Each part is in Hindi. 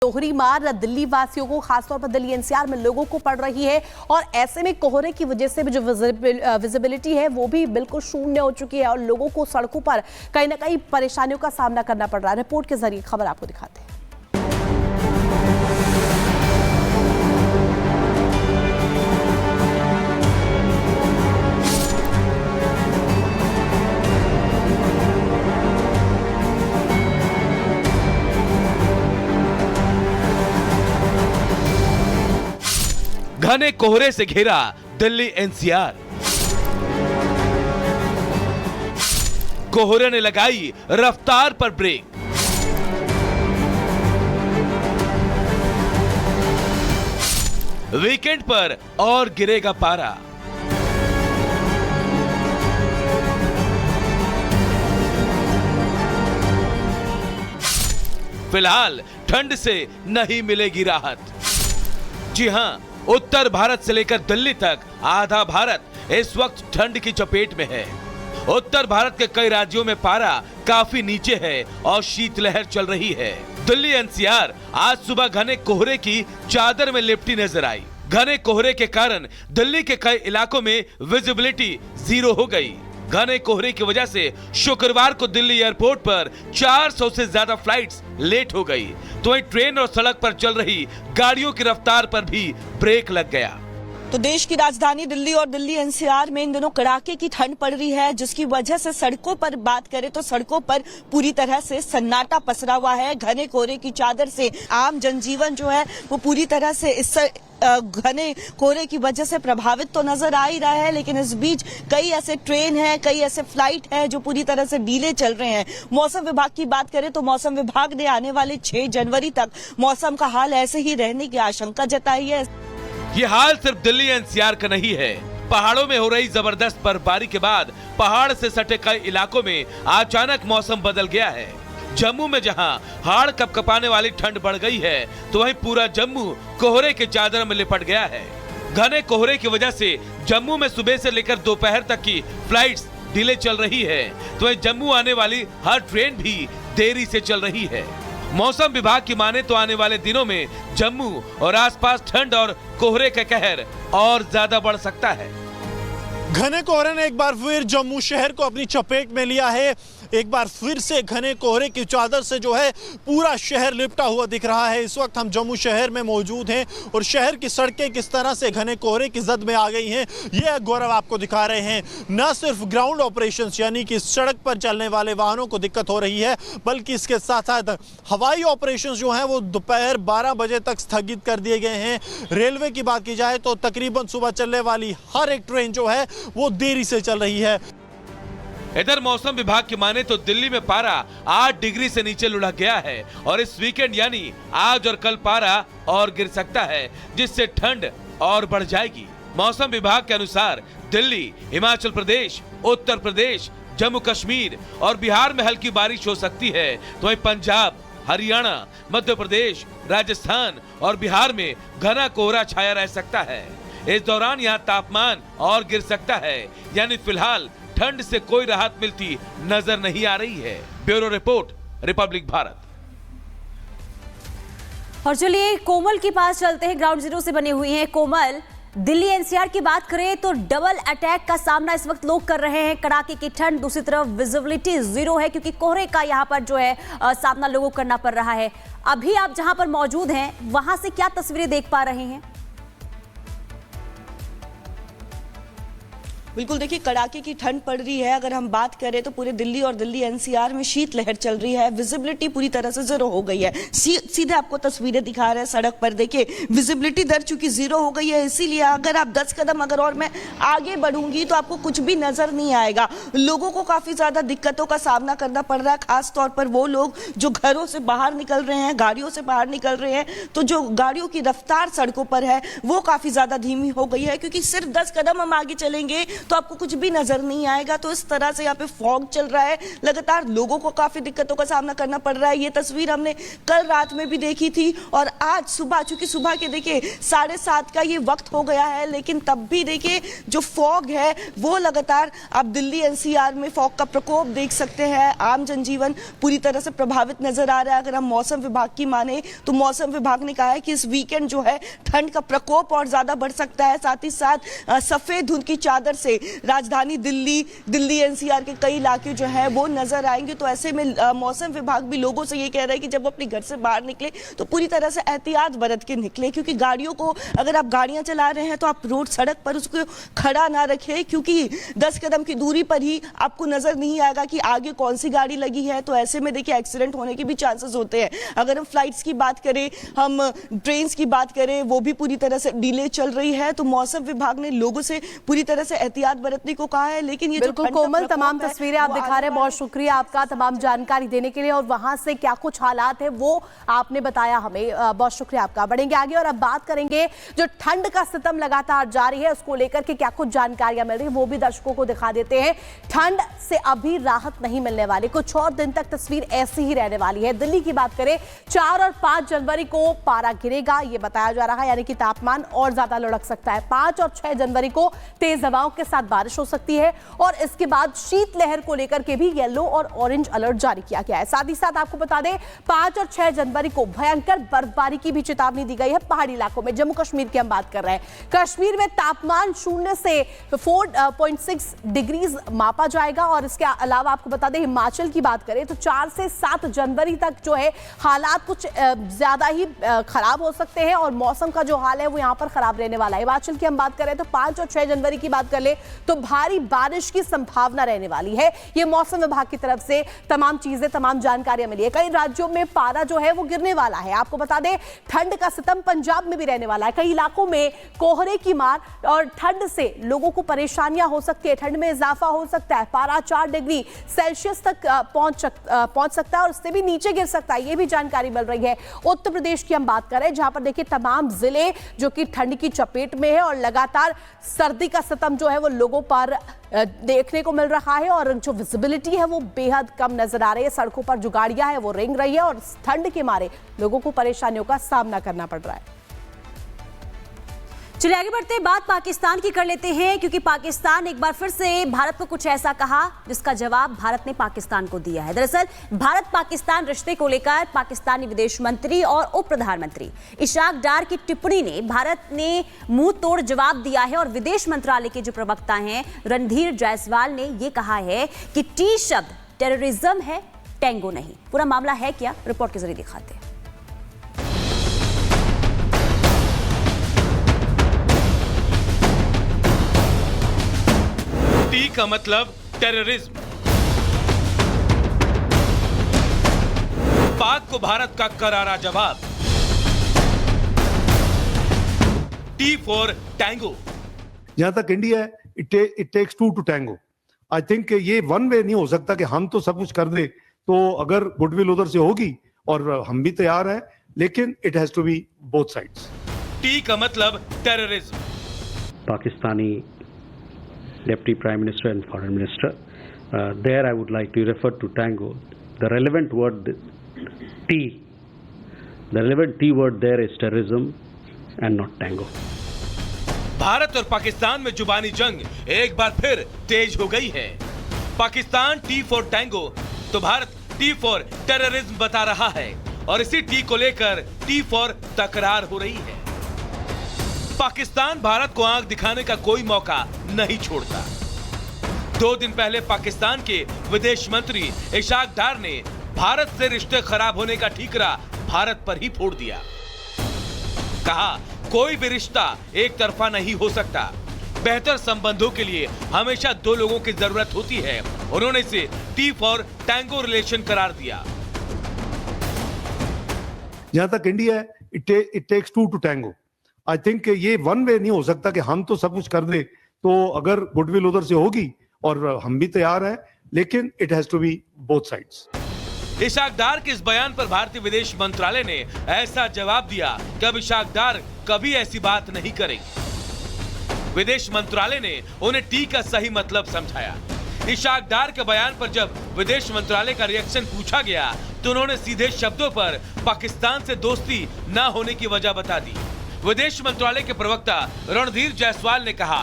दोहरी मार दिल्ली वासियों को, खासतौर पर दिल्ली एनसीआर में लोगों को पड़ रही है और ऐसे में कोहरे की वजह से भी जो विजिबिलिटी है वो भी बिल्कुल शून्य हो चुकी है और लोगों को सड़कों पर कहीं ना कहीं परेशानियों का सामना करना पड़ रहा है। रिपोर्ट के जरिए खबर आपको दिखाते हैं। घने कोहरे से घिरा दिल्ली एनसीआर। कोहरे ने लगाई रफ्तार पर ब्रेक। वीकेंड पर और गिरेगा पारा। फिलहाल ठंड से नहीं मिलेगी राहत। जी हां, उत्तर भारत से लेकर दिल्ली तक आधा भारत इस वक्त ठंड की चपेट में है। उत्तर भारत के कई राज्यों में पारा काफी नीचे है और शीतलहर चल रही है। दिल्ली एनसीआर आज सुबह घने कोहरे की चादर में लिपटी नजर आई। घने कोहरे के कारण दिल्ली के कई इलाकों में विजिबिलिटी 0 हो गई। घने कोहरे की वजह से शुक्रवार को दिल्ली एयरपोर्ट पर 400 से ज्यादा फ्लाइट्स लेट हो गई। तो वहीं ट्रेन और सड़क पर चल रही गाड़ियों की रफ्तार पर भी ब्रेक लग गया। तो देश की राजधानी दिल्ली और दिल्ली एनसीआर में इन दिनों कड़ाके की ठंड पड़ रही है, जिसकी वजह से सड़कों पर बात करें तो सड़कों पर पूरी तरह से सन्नाटा पसरा हुआ है। घने कोहरे की चादर से आम जनजीवन जो है वो पूरी तरह से इस घने कोहरे की वजह से प्रभावित तो नजर आ ही रहा है, लेकिन इस बीच कई ऐसे ट्रेन हैं, कई ऐसे फ्लाइट हैं जो पूरी तरह से डीले चल रहे हैं। मौसम विभाग की बात करें तो मौसम विभाग ने आने वाले 6 जनवरी तक मौसम का हाल ऐसे ही रहने की आशंका जताई है। ये हाल सिर्फ दिल्ली एनसीआर का नहीं है। पहाड़ों में हो रही जबरदस्त बर्फबारी के बाद पहाड़ से सटे कई इलाकों में अचानक मौसम बदल गया है। जम्मू में जहां हाड़ कपकपाने वाली ठंड बढ़ गई है, तो वहीं पूरा जम्मू कोहरे के चादर में लिपट गया है। घने कोहरे की वजह से जम्मू में सुबह से लेकर दोपहर तक की फ्लाइट्स डिले चल रही है, तो वहीं जम्मू आने वाली हर ट्रेन भी देरी से चल रही है। मौसम विभाग की माने तो आने वाले दिनों में जम्मू और आसपास ठंड और कोहरे का कहर और ज्यादा बढ़ सकता है। घने कोहरे ने एक बार फिर जम्मू शहर को अपनी चपेट में लिया है। एक बार फिर से घने कोहरे की चादर से जो है पूरा शहर लिपटा हुआ दिख रहा है। इस वक्त हम जम्मू शहर में मौजूद हैं और शहर की सड़कें किस तरह से घने कोहरे की जद में आ गई हैं, ये गौरव आपको दिखा रहे हैं। न सिर्फ ग्राउंड ऑपरेशंस यानी कि सड़क पर चलने वाले वाहनों को दिक्कत हो रही है, बल्कि इसके साथ साथ हवाई ऑपरेशंस जो हैं वो दोपहर 12 बजे तक स्थगित कर दिए गए हैं। रेलवे की बात की जाए तो तकरीबन सुबह चलने वाली हर एक ट्रेन जो है वो देरी से चल रही है। इधर मौसम विभाग की माने तो दिल्ली में पारा 8 डिग्री से नीचे लुढ़क गया है और इस वीकेंड यानी आज और कल पारा और गिर सकता है, जिससे ठंड और बढ़ जाएगी। मौसम विभाग के अनुसार दिल्ली, हिमाचल प्रदेश, उत्तर प्रदेश, जम्मू कश्मीर और बिहार में हल्की बारिश हो सकती है, तो वहीं पंजाब, हरियाणा, मध्य प्रदेश, राजस्थान और बिहार में घना कोहरा छाया रह सकता है। इस दौरान यहाँ तापमान और गिर सकता है, यानी फिलहाल ठंड से कोई राहत मिलती नजर नहीं आ रही है। Bureau report, Republic Bharat. और चलिए कोमल के पास चलते हैं, ग्राउंड जीरो से बनी हुई हैं कोमल। दिल्ली एनसीआर की बात करें तो डबल अटैक का सामना इस वक्त लोग कर रहे हैं। कड़ाके की ठंड, दूसरी तरफ विजिबिलिटी 0 है क्योंकि कोहरे का यहाँ पर जो है सामना लोगों को करना पड़ रहा है। अभी आप जहां पर मौजूद हैं वहां से क्या तस्वीरें देख पा रहे हैं? बिल्कुल, देखिए कड़ाके की ठंड पड़ रही है। अगर हम बात करें तो पूरे दिल्ली और दिल्ली एनसीआर में शीतलहर चल रही है। विजिबिलिटी पूरी तरह से 0 हो गई है। सीधे आपको तस्वीरें दिखा रहे हैं सड़क पर, देखिए विजिबिलिटी दर चूंकि 0 हो गई है, इसीलिए अगर आप 10 कदम अगर और मैं आगे बढ़ूंगी तो आपको कुछ भी नजर नहीं आएगा। लोगों को काफी ज्यादा दिक्कतों का सामना करना पड़ रहा है, खास तौर पर वो लोग जो घरों से बाहर निकल रहे हैं, गाड़ियों से बाहर निकल रहे हैं, तो जो गाड़ियों की रफ्तार सड़कों पर है वो काफी ज्यादा धीमी हो गई है, क्योंकि सिर्फ 10 कदम हम आगे चलेंगे तो आपको कुछ भी नजर नहीं आएगा। तो इस तरह से यहाँ पे फॉग चल रहा है, लगातार लोगों को काफी दिक्कतों का सामना करना पड़ रहा है। ये तस्वीर हमने कल रात में भी देखी थी और आज सुबह, चूंकि सुबह के देखिए 7:30 का ये वक्त हो गया है, लेकिन तब भी देखिए जो फॉग है वो लगातार, आप दिल्ली एनसीआर में फॉग का प्रकोप देख सकते हैं। आम जनजीवन पूरी तरह से प्रभावित नजर आ रहा है। अगर हम मौसम विभाग की माने तो मौसम विभाग ने कहा है कि इस वीकेंड जो है ठंड का प्रकोप और ज्यादा बढ़ सकता है। साथ ही साथ सफेद धुंध की चादर से राजधानी दिल्ली एनसीआर के कई इलाके जो है वो नजर आएंगे। तो ऐसे में मौसम विभाग भी लोगों से ये कह रहा है कि जब अपने घर से बाहर निकले तो पूरी तरह से एहतियात बरत के निकले, क्योंकि गाड़ियों को, अगर आप गाड़ियां चला रहे हैं तो आप रोड सड़क पर उसको खड़ा ना रखें, क्योंकि 10 कदम की दूरी पर ही आपको नजर नहीं आएगा कि आगे कौन सी गाड़ी लगी है। तो ऐसे में देखिए एक्सीडेंट होने के भी चांसेस होते हैं। अगर हम फ्लाइट्स की बात करें, हम ट्रेन की बात करें, वो भी पूरी तरह से डिले चल रही है। तो मौसम विभाग ने लोगों से पूरी तरह से एहतियात बरतने को कहा है। लेकिन ये बिल्कुल कोमल, तमाम तस्वीरें आप दिखा रहे हैं, बहुत शुक्रिया आपका तमाम जानकारी देने के लिए, और वहां से क्या कुछ हालात है वो आपने बताया हमें, बहुत शुक्रिया आपका। बढ़ेंगे आगे और अब बात करेंगे जो ठंड का सितम लगातार जारी है उसको लेकर के क्या कुछ जानकारियां मिल रही है वो भी दर्शकों को दिखा देते हैं। ठंड से अभी राहत नहीं मिलने वाली, कुछ और दिन तक तस्वीर ऐसी ही रहने वाली है। दिल्ली की बात करें, 4 और 5 जनवरी को पारा गिरेगा ये बताया जा रहा है, यानी कि तापमान और ज्यादा लुढ़क सकता है। 5 और 6 जनवरी को तेज हवाओं के साथ बारिश हो सकती है और इसके बाद शीतलहर को लेकर के भी येलो और ऑरेंज अलर्ट जारी किया गया है। साथ ही साथ आपको बता दें 5 और 6 जनवरी को भयंकर बर्फबारी की भी चेतावनी दी गई है पहाड़ी इलाकों में। जम्मू कश्मीर की हम बात कर रहे हैं, कश्मीर में तापमान 0 से 4.6 डिग्रीज मापा जाएगा। और इसके अलावा आपको बता दें हिमाचल की बात करें तो 4 से 7 जनवरी तक जो है हालात कुछ ज्यादा ही खराब हो सकते हैं और मौसम का जो हाल है वो यहाँ पर खराब रहने वाला है। हिमाचल की हम बात करें तो 5 और 6 जनवरी की बात कर ले तो भारी बारिश की संभावना रहने वाली है। ये मौसम विभाग की तरफ से तमाम चीजें, तमाम जानकारियां मिली है। कई राज्यों में पारा जो है वो गिरने वाला है। आपको बता दें ठंड का सितम पंजाब में भी रहने वाला है। कई इलाकों में कोहरे की मार और ठंड से लोगों को परेशानियां हो सकती है, ठंड में इजाफा हो सकता है। पारा 4 डिग्री सेल्सियस तक पहुंच सकता है और उससे भी नीचे गिर सकता है, ये भी जानकारी मिल रही है। उत्तर प्रदेश की हम बात करें जहां पर देखिए तमाम जिले जो कि ठंड की चपेट में है और लगातार सर्दी का सितम जो है वो लोगों पर देखने को मिल रहा है और जो विजिबिलिटी है वो बेहद कम नजर आ रही है। सड़कों पर जो गाड़ियां हैं वो रेंग रही है और ठंड के मारे लोगों को परेशानियों का सामना करना पड़ रहा है। चलिए आगे बढ़ते हैं, बात पाकिस्तान की कर लेते हैं, क्योंकि पाकिस्तान एक बार फिर से भारत को कुछ ऐसा कहा जिसका जवाब भारत ने पाकिस्तान को दिया है। दरअसल भारत पाकिस्तान रिश्ते को लेकर पाकिस्तानी विदेश मंत्री और उप प्रधानमंत्री इशाक डार की टिप्पणी ने भारत ने मुंह तोड़ जवाब दिया है। और विदेश मंत्रालय के जो प्रवक्ता हैं रणधीर जायसवाल ने यह कहा है कि टी शब्द टेररिज्म है, टेंगो नहीं। पूरा मामला है क्या, रिपोर्ट के जरिए दिखाते हैं। टी का मतलब टेररिज्म। पाक को भारत का करारा जवाब। T for tango. जहां तक इंडिया है, it takes 2 to tango. I think ये वन वे नहीं हो सकता कि हम तो सब कुछ कर दे। तो अगर गुडविल उधर से होगी और हम भी तैयार हैं, लेकिन it has to be both sides. T का मतलब terrorism. Pakistani Deputy Prime Minister and Foreign Minister. There I would like to refer to tango. The relevant word T. The relevant T word there is terrorism and not tango. Bharat और पाकिस्तान में जुबानी जंग एक बार फिर तेज हो गई है। पाकिस्तान टी फॉर टैंगो तो भारत टी फॉर टेररिज्म बता रहा है और इसी टी को लेकर टी फॉर तकरार हो रही है। पाकिस्तान भारत को आंख दिखाने का कोई मौका नहीं छोड़ता। 2 दिन पहले पाकिस्तान के विदेश मंत्री इशाक डार ने भारत से रिश्ते खराब होने का ठीकरा भारत पर ही फोड़ दिया। कहा कोई भी रिश्ता एक तरफा नहीं हो सकता, बेहतर संबंधों के लिए हमेशा 2 लोगों की जरूरत होती है। उन्होंने इसे टी फॉर टैंगो रिलेशन करार दिया। जहां तक इंडिया है, it takes 2 to tango. I think ये वन वे नहीं हो सकता कि हम तो सब कुछ कर दे। तो अगर गुडविल उधर से होगी और हम भी तैयार हैं, लेकिन it has to be both sides. Ishaq Dar के इस बयान पर भारतीय विदेश मंत्रालय ने ऐसा जवाब दिया कि अब इशाक डार कभी ऐसी बात नहीं करेंगे। विदेश मंत्रालय ने उन्हें टी का सही मतलब समझाया। इशाक डार के बयान पर जब विदेश मंत्रालय का रिएक्शन पूछा गया तो उन्होंने सीधे शब्दों पर पाकिस्तान से दोस्ती न होने की वजह बता दी। विदेश मंत्रालय के प्रवक्ता रणधीर जायसवाल ने कहा,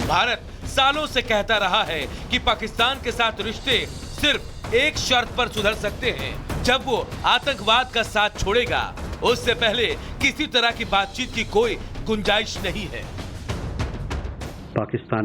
भारत सालों से कहता रहा है कि पाकिस्तान के साथ रिश्ते सिर्फ एक शर्त पर सुधर सकते हैं, जब वो आतंकवाद का साथ छोड़ेगा। उससे पहले किसी तरह की बातचीत की कोई गुंजाइश नहीं है। पाकिस्तान